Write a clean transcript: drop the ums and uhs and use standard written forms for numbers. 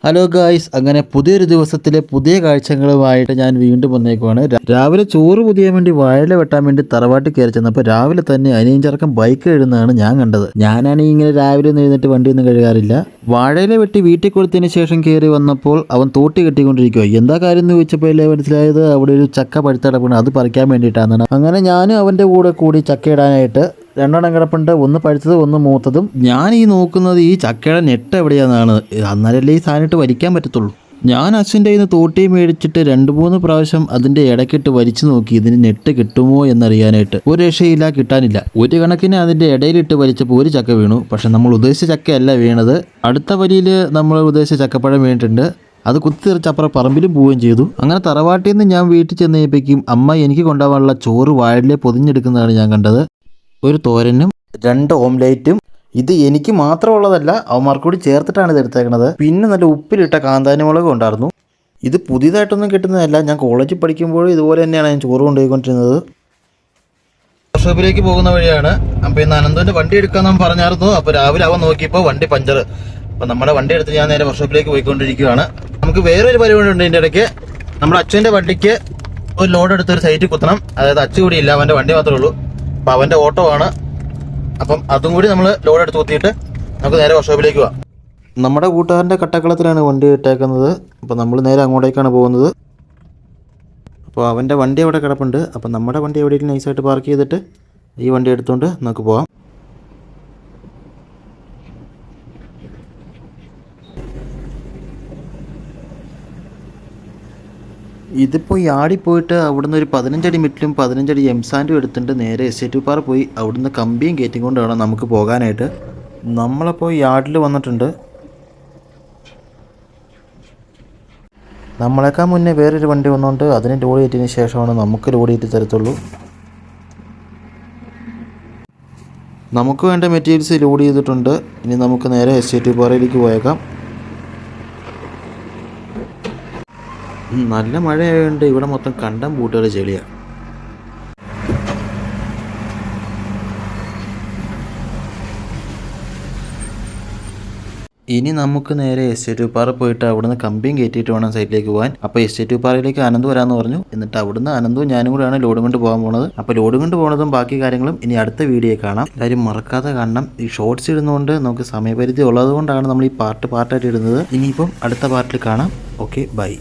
Hello guys, അങ്ങനെ പുതിയൊരു ദിവസത്തിലെ പുതിയ കാഴ്ചകളുമായിട്ട് ഞാൻ വീണ്ടും വന്നേക്കുവാണ്. രാവിലെ ചോറ് പുതിയാൻ വേണ്ടി വാഴ വെട്ടാൻ വേണ്ടി തറവാട്ടിൽ കയറി ചെന്നപ്പോൾ രാവിലെ തന്നെ അനിയൻ ചെറുക്കൻ ബൈക്ക് എഴുതുന്നതാണ് ഞാൻ കണ്ടത്. ഞാനാണെങ്കിൽ ഇങ്ങനെ രാവിലെ ഒന്നും എഴുന്നേറ്റ് വണ്ടിയൊന്നും കഴുകാറില്ല. വാഴയിലെ വെട്ടി വീട്ടിൽ കൊടുത്തതിന് ശേഷം കയറി വന്നപ്പോൾ അവൻ തോട്ടി കെട്ടിക്കൊണ്ടിരിക്കുക. എന്താ കാര്യം എന്ന് ചോദിച്ചപ്പോൾ അല്ലേ മനസ്സിലായത്, അവിടെ ഒരു ചക്ക പഴുത്തടപ്പാണ്, അത് പറിക്കാൻ വേണ്ടിയിട്ടാണ്. അങ്ങനെ ഞാനും അവൻ്റെ കൂടെ കൂടി ചക്ക ഇടാനായിട്ട് രണ്ടെണ്ണം കിടപ്പുണ്ട്. ഒന്ന് പഴുത്തത്, ഒന്ന് മൂത്തതും. ഞാൻ ഈ നോക്കുന്നത് ഈ ചക്കയുടെ നെട്ട് എവിടെയാണെന്നാണ്. അന്നേരല്ലേ ഈ സാധനമായിട്ട് വലിക്കാൻ പറ്റത്തുള്ളൂ. ഞാൻ അശ്വിൻ്റെ കയ്യിൽ നിന്ന് തോട്ടി മേടിച്ചിട്ട് 2-3 പ്രാവശ്യം അതിൻ്റെ ഇടയ്ക്കിട്ട് വലിച്ചു നോക്കി, ഇതിന് നെട്ട് കിട്ടുമോ എന്നറിയാനായിട്ട്. ഒരു രക്ഷയില്ല, കിട്ടാനില്ല. ഒരു കണക്കിന് അതിൻ്റെ ഇടയിലിട്ട് വലിച്ചപ്പോൾ ഒരു ചക്ക വീണു. പക്ഷെ നമ്മൾ ഉദ്ദേശിച്ച ചക്കയല്ല വീണത്. അടുത്ത വലിയിൽ നമ്മൾ ഉദ്ദേശിച്ച ചക്കപ്പഴം വീണിട്ടുണ്ട്. അത് കുത്തിറിച്ച് അപ്പുറം പറമ്പിലും പോവുകയും ചെയ്തു. അങ്ങനെ തറവാട്ടിൽ നിന്ന് ഞാൻ വീട്ടിൽ ചെന്നപ്പോഴേക്കും അമ്മ എനിക്ക് കൊണ്ടുപോകാനുള്ള ചോറ് വാഴയിലെ പൊതിഞ്ഞെടുക്കുന്നതാണ് ഞാൻ കണ്ടത്. ഒരു തോരനും 2 ഓംലേറ്റും. ഇത് എനിക്ക് മാത്രമുള്ളതല്ല, അവന്മാർക്ക് കൂടി ചേർത്തിട്ടാണ് ഇത് എടുത്തേക്കണത്. പിന്നെ നല്ല ഉപ്പിലിട്ട കാന്താരിമുളകും ഉണ്ടായിരുന്നു. ഇത് പുതിയതായിട്ടൊന്നും കിട്ടുന്നതല്ല, ഞാൻ കോളേജിൽ പഠിക്കുമ്പോഴും ഇതുപോലെ തന്നെയാണ് ഞാൻ ചോറ് കൊണ്ടുപോയിക്കൊണ്ടിരുന്നത്. വർക്ക്ഷോപ്പിലേക്ക് പോകുന്ന വഴിയാണ്. അപ്പോൾ ഇന്ന് അനന്തുവിൻ്റെ വണ്ടി എടുക്കാമെന്ന് പറഞ്ഞായിരുന്നു. അപ്പോൾ രാവിലെ അവൻ നോക്കിയപ്പോൾ വണ്ടി പഞ്ചർ. അപ്പോൾ നമ്മുടെ വണ്ടി എടുത്ത് ഞാൻ നേരെ വർക്ക്ഷോപ്പിലേക്ക് പോയിക്കൊണ്ടിരിക്കുകയാണ്. നമുക്ക് വേറൊരു പരിപാടി ഉണ്ട് ഇതിൻ്റെ ഇടയ്ക്ക്. നമ്മുടെ അച്ഛൻ്റെ വണ്ടിക്ക് ഒരു ലോഡ് എടുത്തൊരു സൈറ്റിൽ കുത്തണം. അതായത് അച്ഛൻ കൂടി ഇല്ല, അവൻ്റെ വണ്ടി മാത്രമേ ഉള്ളൂ. അപ്പം അവൻ്റെ ഓട്ടോ ആണ്. അപ്പം അതും കൂടി നമ്മൾ ലോഡ് എടുത്ത് കുത്തിയിട്ട് നമുക്ക് നേരെ വർക്ക്ഷോപ്പിലേക്ക് പോവാം. നമ്മുടെ കൂട്ടുകാരൻ്റെ കട്ടക്കളത്തിലാണ് വണ്ടി ഇട്ടേക്കുന്നത്. അപ്പോൾ നമ്മൾ നേരെ അങ്ങോട്ടേക്കാണ് പോകുന്നത്. അപ്പോൾ അവൻ്റെ വണ്ടി അവിടെ കിടപ്പുണ്ട്. അപ്പം നമ്മുടെ വണ്ടി എവിടെയെങ്കിലും നൈസായിട്ട് പാർക്ക് ചെയ്തിട്ട് ഈ വണ്ടി എടുത്തുകൊണ്ട് നമുക്ക് പോവാം. ഇതിപ്പോൾ യാർഡിൽ പോയിട്ട് അവിടുന്ന് ഒരു 15 അടി മിറ്റിലും 15 അടി എംസാൻഡും എടുത്തിട്ട് നേരെ എസ്റ്റേറ്റ് പാറ പോയി അവിടുന്ന് കമ്പിയും കയറ്റിക്കൊണ്ട് വേണം നമുക്ക് പോകാനായിട്ട്. നമ്മളപ്പോൾ യാർഡിൽ വന്നിട്ടുണ്ട്. നമ്മളെക്കാൾ മുന്നേ വേറൊരു വണ്ടി വന്നുകൊണ്ട് അതിന് ലോഡ് കയറ്റിയതിന് ശേഷമാണ് നമുക്ക് ലോഡ് കയറ്റി തരത്തുള്ളൂ. നമുക്ക് വേണ്ട മെറ്റീരിയൽസ് ലോഡ് ചെയ്തിട്ടുണ്ട്. ഇനി നമുക്ക് നേരെ എസ്റ്റേറ്റ് പാറയിലേക്ക് പോയേക്കാം. നല്ല മഴയായതുകൊണ്ട് ഇവിടെ മൊത്തം കണ്ടം പൂട്ടുകൾ ചെളിയാണ്. ഇനി നമുക്ക് നേരെ എസ്റ്റേറ്റ് പാറ പോയിട്ട് അവിടുന്ന് കമ്പിയും കയറ്റിയിട്ട് വേണം സൈറ്റിലേക്ക് പോകാൻ. അപ്പോൾ എസ്റ്റേറ്റ് പാറയിലേക്ക് അനന്ത് വരാമെന്ന് പറഞ്ഞു. എന്നിട്ട് അവിടുന്ന് അനന്തും ഞാനും കൂടെയാണ് ലോഡ് കൊണ്ട് പോകാൻ പോകുന്നത്. അപ്പോൾ ലോഡ് കൊണ്ട് പോകുന്നതും ബാക്കി കാര്യങ്ങളും ഇനി അടുത്ത വീഡിയോയിൽ കാണാം. എല്ലാവരും മറക്കാതെ കാണണം. ഈ ഷോർട്സ് ഇടുന്നതുകൊണ്ട് നമുക്ക് സമയപരിധി ഉള്ളത് കൊണ്ടാണ് നമ്മൾ ഈ പാർട്ടായിട്ട് ഇടുന്നത്. ഇനിയിപ്പം അടുത്ത പാർട്ടിൽ കാണാം. Okay, by.